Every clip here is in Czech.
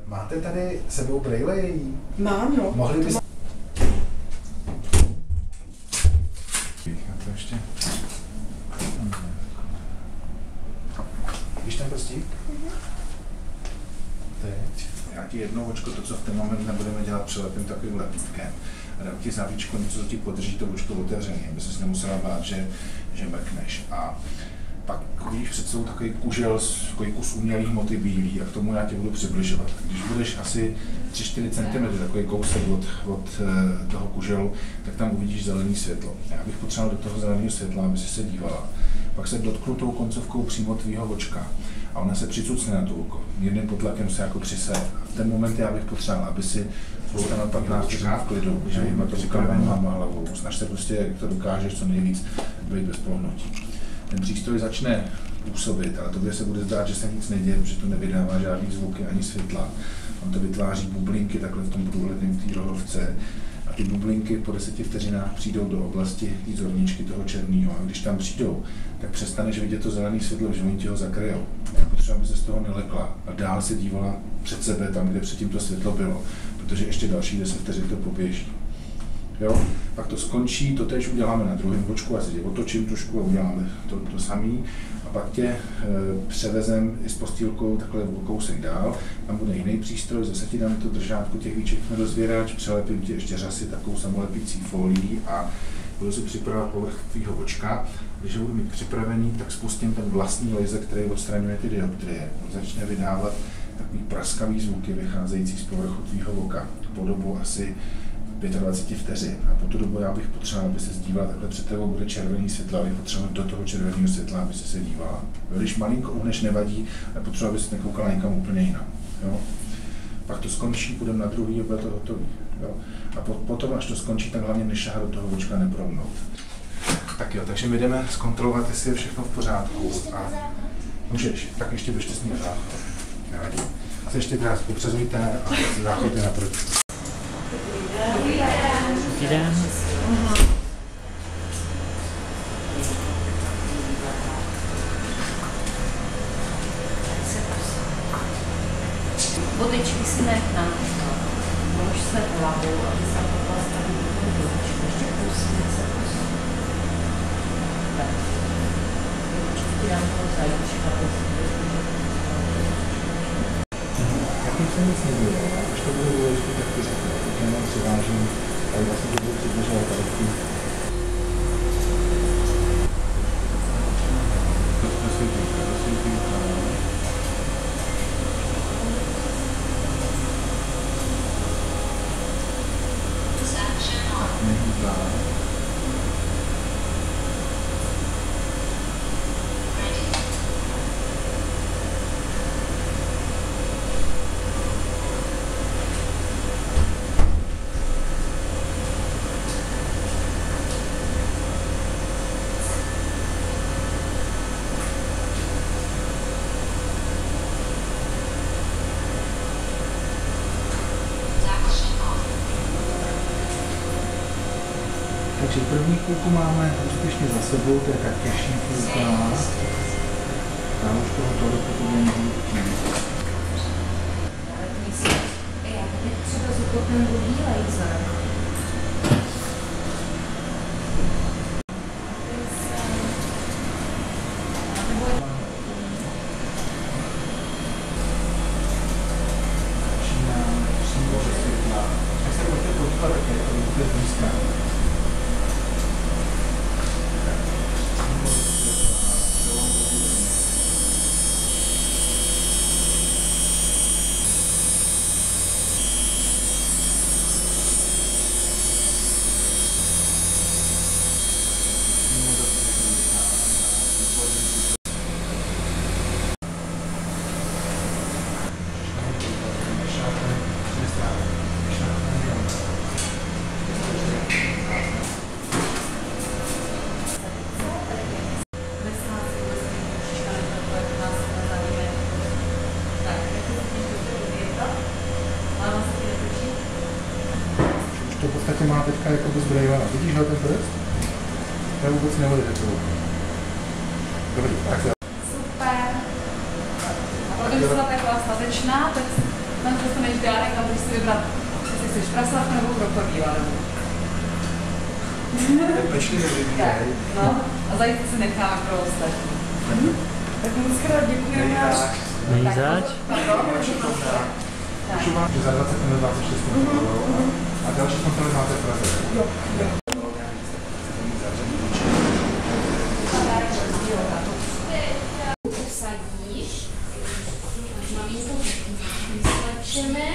Máte tady sebou brejle její? Mám, no. Mohli byste... to ještě... Víš ten prstík? Teď. Já ti jedno očko, to, co v ten moment nebudeme dělat, přelepím takovým lepítkem. A dám ti za víčko něco, co ti podrží to očko otevřené, aby ses nemusela bát, že mrkneš. A pak vidíš před sebou takový kužel, takový kus umělý hmoty bílý a k tomu já tě budu přibližovat. Když budeš asi 3-4 cm, takový kousek od toho kuželu, tak tam uvidíš zelený světlo. Já bych potřeboval do toho zeleného světla, aby si se dívala. Pak se dotknu tou koncovkou přímo tvýho očka a ona se přicucne na to oko. Mírným potlakem se jako přisede. A v ten moment já bych potřeboval, aby si zůstal 15 vteřin v klidu, že jim to říkáme nohama hlavou. Snaž se prostě, jak to dokážeš, co nejvíc být bez pohnutí. Ten přístroj začne působit, ale tobě se bude zdát, že se nic neděje, protože to nevydává žádný zvuky ani světla. On to vytváří bublinky takhle v tom průhledném té rohovce. A ty bublinky po 10 vteřinách přijdou do oblasti té zorničky toho černého. A když tam přijdou, tak přestaneš vidět to zelené světlo, že oni ti ho zakryjou. Já potřeba, aby se z toho nelekla a dál se dívala před sebe tam, kde předtím to světlo bylo, protože ještě další 10 vteřin to poběží. Jo? Pak to skončí, to tež uděláme na druhém očku, já se tě otočím trošku a uděláme to samý. A pak tě převezem i s postýlkou takhle o kousek dál, tam bude jiný přístroj, zase ti dám to držátko těch víček na rozvěrač, přelepím ti ještě řasy takovou samolepící folií a budu si připravovat povrch tvýho očka. Když ho budu mít připravený, tak spustím ten vlastní laser, který odstraňuje ty dioptrie. On začne vydávat takový praskavý zvuky vycházející z povrchu tvýho oka po dobu asi 25 vteřin. A po tu dobu já bych potřeboval, aby se dívala, takhle před tebou bude červený světlo, abych potřeboval do toho červeného světla, aby se dívala. Když malinko uhneš, nevadí, ale potřeboval, aby se nekoukala někam úplně jinam. Jo? Pak to skončí, půjdeme na druhý a bude to hotový. Jo? A potom, až to skončí, tak hlavně nešahat do toho očka, nepromnout. Tak jo, takže my jdeme zkontrolovat, jestli je všechno v pořádku. A můžeš, tak ještě běžte s ním záchod. Nevadí. A se ještě teda popřezujte a záchodě naproti. Dobrý den. Vodečky si nechná. Lož se hlavou, aby se postavil do vodečku. Ještě pustit se pustit. Tak. Určitě dám toho zajíčka. Jak jim se nic neděje, až to bude důležité, tak ty řekne. Tak jenom přivážím, ale vlastně to budu přibližovat tady k tím. Takže první chvilku máme úspěšně za sebou, to je tak těžší chvilka. Já už toho toliko to bude nejvíc. Já teď třeba zukopím druhý laser. Začíná přímo ze světla. Jak se budete podívat, tak je to bude blízká. To v podstatě má teďka jako bez brejla. Vidíš ho ten prst? To vůbec nehodí takovou. Dobrý, tak jo. Super. A pokud byla takhle statečná, tak Tam dostaneš dárek a můžeš si vybrat, jestli chceš prasátko nebo krokodýla. Pečlivě vybírej. Tak, no, a zajít si necháme pro ostatní. Tak moc krát děkujeme. Nejzač. Můžu vám, že za 20 minut vás ještě zkontrolujou a další kontroly máte v Praze. Jo. Usadíš, maminko vyslečeme.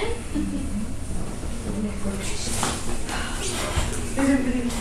Dobrý den.